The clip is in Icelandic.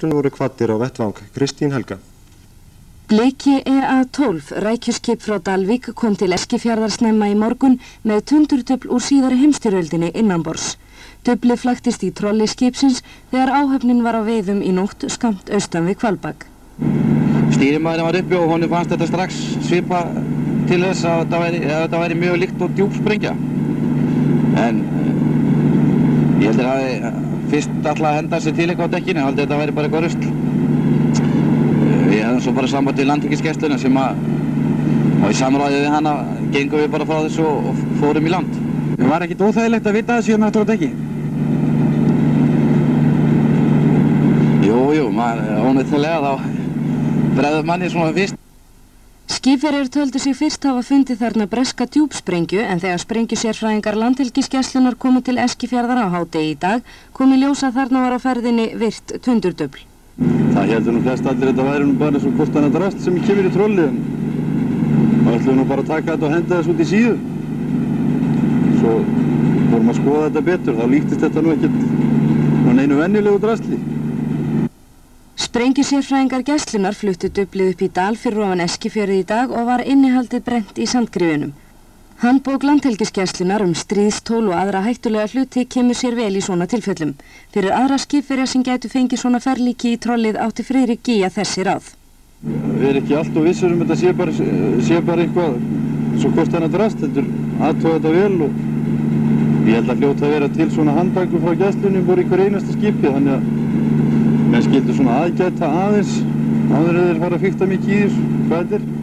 voru kvaddir á vettvang. Kristín Helga. Bleki EA-12 rækjuskip frá Dalvík kom til Eskifjarðar snemma í morgun með tundurdufl úr síðari heimsstyrjöldinni innanborðs. Duflið flæktist í trolli skipsins þegar áhöfnin var á veiðum í nótt skammt austan við Hvalbak. Stýrimaðurinn var uppi og honum fannst þetta strax svipa til þess að þetta væri mjög líkt og djúp sprengja. En ég heldur að fyrst alltaf að henda sér til eitthvað á dekkinu, ég heldur að þetta væri bara eitthvað rusl. Við hefðum svo bara samband við Landhelgisgæsluna sem og í samráði við hana gengum við bara frá þessu og fórum í land. Það var ekkert óþægilegt að vita þessu hérna aftur á dekki? Jú, óneitanlega þá bregður manni svona fyrst. Skipverjar töldu sig fyrst hafa fundið þarna breska djúpsprengju en þegar sprengjusérfræðingar Landhelgisgæslunnar komu til Eskifjarðar á hádegi í dag kom í ljós að þarna var á ferðinni virt tundurdufl. Það heldur nú flest allir þetta væri nú bara svo hvort annað drast sem kemur í trolli en þá ætlum nú bara að taka þetta og henda þess út í síðu. Svo vorum að skoða þetta betur, þá líktist þetta nú ekkert neinu venjulegu drastli. Sprengjusérfræðingar Gæslunnar fluttu duflið upp í dal fyrir ofan Eskifjörð í dag og var innihaldið brennt í sandgrifunum. Handbók Landhelgisgæslunnar stríðstól og aðra hættulega hluti kemur sér vel í svona tilfellum. Fyrir aðra skipverja sem gætu fengið svona ferlíki í trollið átti Friðrik Gíja þessi ráð. Við erum ekki alltof vissir þetta sé bara eitthvað svo hvort annað drast, heldur aðtóða þetta vel og ég held að hljóta að vera til svona handbækur frá Gæslunni voru í hver einasta skipi þannig að menn skildu svona aðgæta aðeins áður en þeir fara að fikta mikið í þessu hvað þetta er.